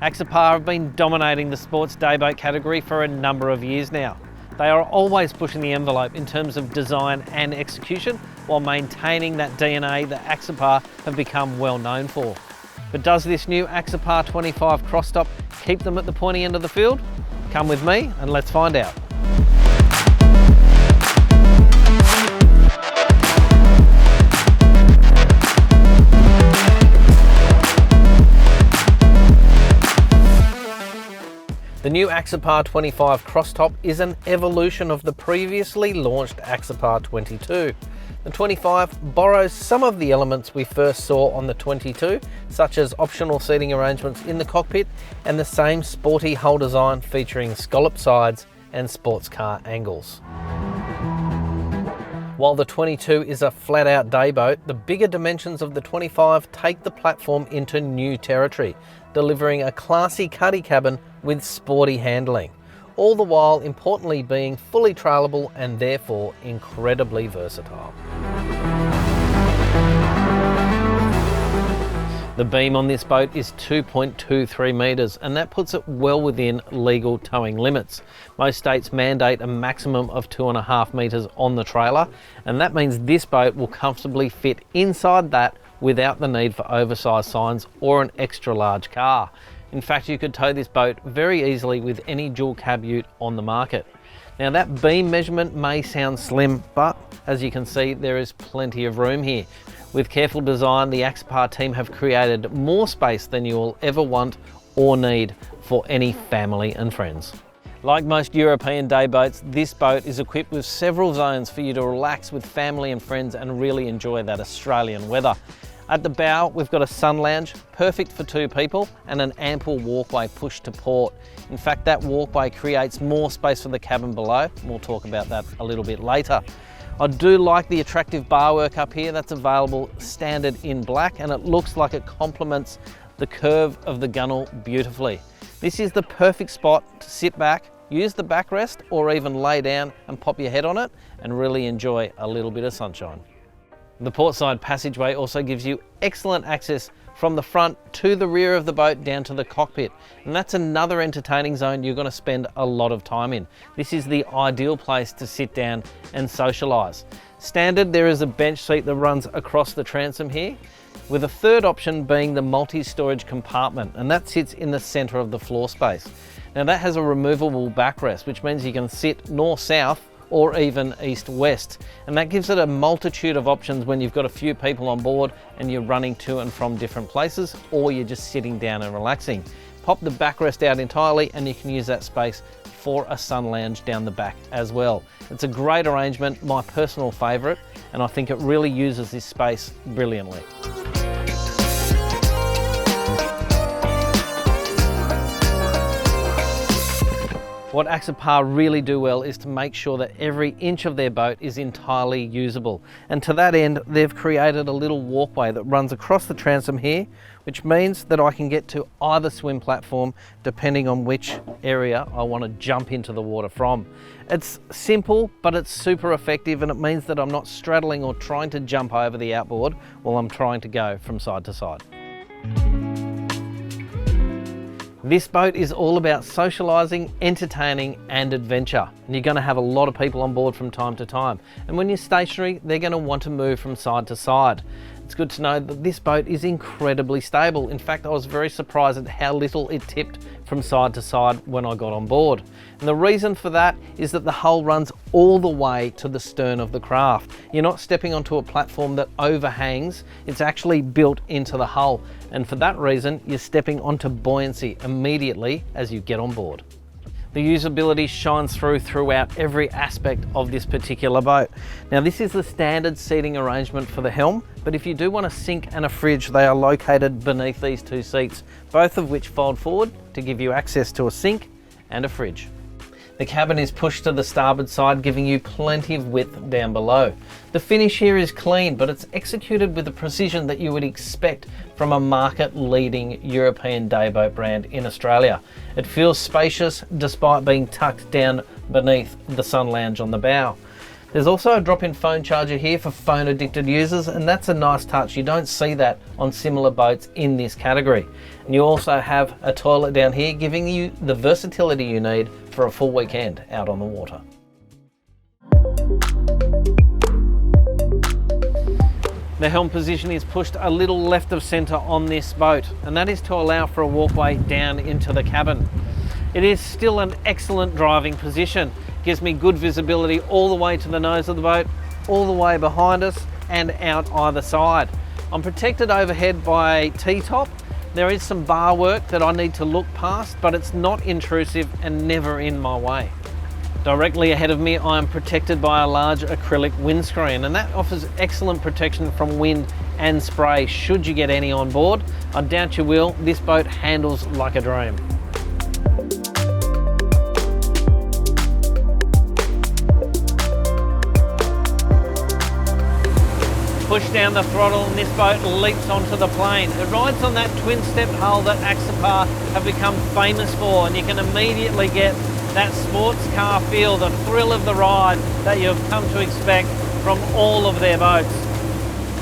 Axopar have been dominating the sports dayboat category for a number of years now. They are always pushing the envelope in terms of design and execution while maintaining that DNA that Axopar have become well known for. But does this new Axopar 25 crosstop keep them at the pointy end of the field? Come with me and let's find out. The new Axopar 25 crosstop is an evolution of the previously launched Axopar 22. The 25 borrows some of the elements we first saw on the 22, such as optional seating arrangements in the cockpit and the same sporty hull design featuring scallop sides and sports car angles. While the 22 is a flat-out dayboat, the bigger dimensions of the 25 take the platform into new territory, delivering a classy cuddy cabin with sporty handling, all the while importantly being fully trailable and therefore incredibly versatile. The beam on this boat is 2.23 metres and that puts it well within legal towing limits. Most states mandate a maximum of 2.5 metres on the trailer, and that means this boat will comfortably fit inside that without the need for oversized signs or an extra large car. In fact, you could tow this boat very easily with any dual cab ute on the market. Now that beam measurement may sound slim, but as you can see, there is plenty of room here. With careful design, the Axopar team have created more space than you will ever want or need for any family and friends. Like most European day boats, this boat is equipped with several zones for you to relax with family and friends and really enjoy that Australian weather. At the bow, we've got a sun lounge, perfect for 2 people, and an ample walkway push to port. In fact, that walkway creates more space for the cabin below. We'll talk about that a little bit later. I do like the attractive bar work up here. That's available standard in black, and it looks like it complements the curve of the gunnel beautifully. This is the perfect spot to sit back, use the backrest, or even lay down and pop your head on it and really enjoy a little bit of sunshine. The portside passageway also gives you excellent access from the front to the rear of the boat down to the cockpit, and that's another entertaining zone you're going to spend a lot of time in. This is the ideal place to sit down and socialise. Standard, there is a bench seat that runs across the transom here, with a third option being the multi-storage compartment, and that sits in the centre of the floor space. Now that has a removable backrest, which means you can sit north-south or even east-west, and that gives it a multitude of options when you've got a few people on board and you're running to and from different places, or you're just sitting down and relaxing. Pop the backrest out entirely and you can use that space for a sun lounge down the back as well. It's a great arrangement, my personal favourite, and I think it really uses this space brilliantly. What Axopar really do well is to make sure that every inch of their boat is entirely usable. And to that end, they've created a little walkway that runs across the transom here, which means that I can get to either swim platform depending on which area I want to jump into the water from. It's simple, but it's super effective, and it means that I'm not straddling or trying to jump over the outboard while I'm trying to go from side to side. This boat is all about socialising, entertaining and adventure, and you're going to have a lot of people on board from time to time, and when you're stationary they're going to want to move from side to side. It's good to know that this boat is incredibly stable. In fact, I was very surprised at how little it tipped from side to side when I got on board. And the reason for that is that the hull runs all the way to the stern of the craft. You're not stepping onto a platform that overhangs, it's actually built into the hull. And for that reason, you're stepping onto buoyancy immediately as you get on board. The usability shines throughout every aspect of this particular boat. Now this is the standard seating arrangement for the Helm, but if you do want a sink and a fridge, they are located beneath these 2 seats, both of which fold forward to give you access to a sink and a fridge. The cabin is pushed to the starboard side, giving you plenty of width down below. The finish here is clean, but it's executed with the precision that you would expect from a market-leading European dayboat brand in Australia. It feels spacious despite being tucked down beneath the sun lounge on the bow. There's also a drop-in phone charger here for phone addicted users, and that's a nice touch. You don't see that on similar boats in this category. And you also have a toilet down here, giving you the versatility you need for a full weekend out on the water. The helm position is pushed a little left of centre on this boat, and that is to allow for a walkway down into the cabin. It is still an excellent driving position. Gives me good visibility all the way to the nose of the boat, all the way behind us and out either side. I'm protected overhead by T-top. There is some bar work that I need to look past, but it's not intrusive and never in my way. Directly ahead of me, I am protected by a large acrylic windscreen, and that offers excellent protection from wind and spray should you get any on board. I doubt you will. This boat handles like a dream. Push down the throttle and this boat leaps onto the plane. It rides on that twin-step hull that Axopar have become famous for, and you can immediately get that sports car feel, the thrill of the ride that you've come to expect from all of their boats.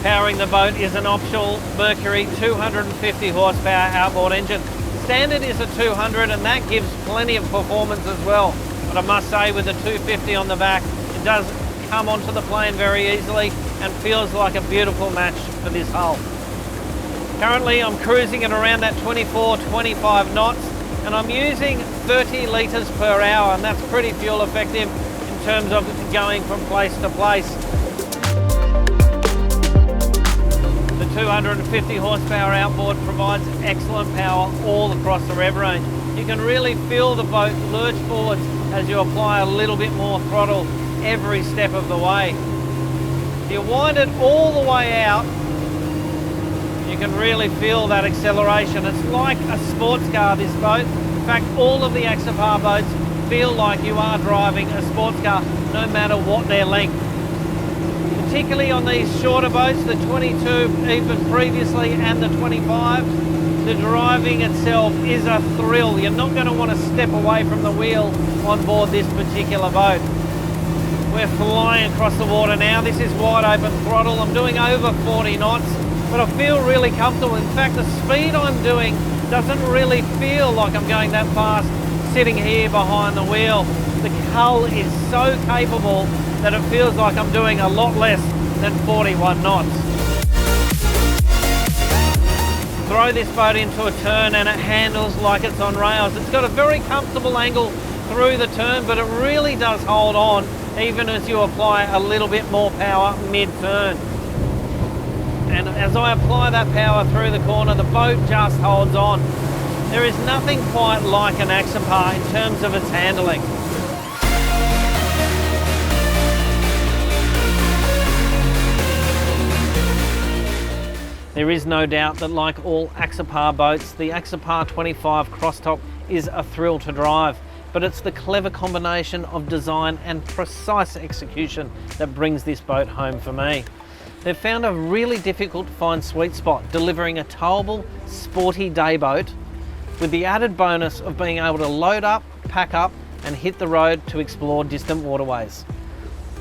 Powering the boat is an optional Mercury 250 horsepower outboard engine. Standard is a 200 and that gives plenty of performance as well. But I must say, with the 250 on the back, it does come onto the plane very easily and feels like a beautiful match for this hull. Currently I'm cruising at around that 24-25 knots, and I'm using 30 litres per hour, and that's pretty fuel effective in terms of going from place to place. The 250 horsepower outboard provides excellent power all across the rev range. You can really feel the boat lurch forwards as you apply a little bit more throttle every step of the way. If you wind it all the way out, you can really feel that acceleration. It's like a sports car, this boat. In fact, all of the Axopar boats feel like you are driving a sports car, no matter what their length. Particularly on these shorter boats, the 22 even previously and the 25, the driving itself is a thrill. You're not going to want to step away from the wheel on board this particular boat. We're flying across the water now. This is wide open throttle. I'm doing over 40 knots, but I feel really comfortable. In fact, the speed I'm doing doesn't really feel like I'm going that fast sitting here behind the wheel. The hull is so capable that it feels like I'm doing a lot less than 41 knots. Throw this boat into a turn and it handles like it's on rails. It's got a very comfortable angle through the turn, but it really does hold on even as you apply a little bit more power mid-turn. And as I apply that power through the corner, the boat just holds on. There is nothing quite like an Axopar in terms of its handling. There is no doubt that, like all Axopar boats, the Axopar 25 crosstop is a thrill to drive, but it's the clever combination of design and precise execution that brings this boat home for me. They've found a really difficult to find sweet spot, delivering a towable, sporty day boat with the added bonus of being able to load up, pack up and hit the road to explore distant waterways.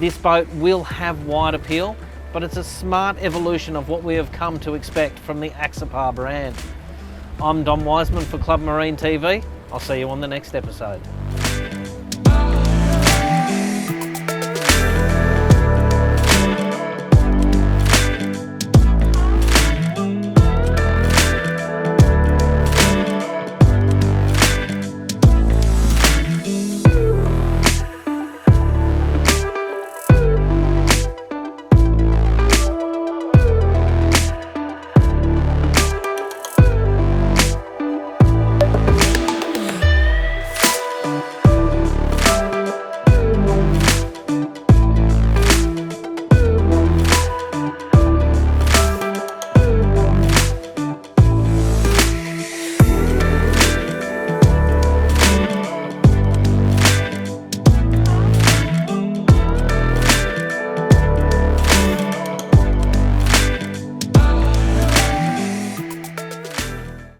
This boat will have wide appeal, but it's a smart evolution of what we have come to expect from the Axopar brand. I'm Dom Wiseman for Club Marine TV. I'll see you on the next episode.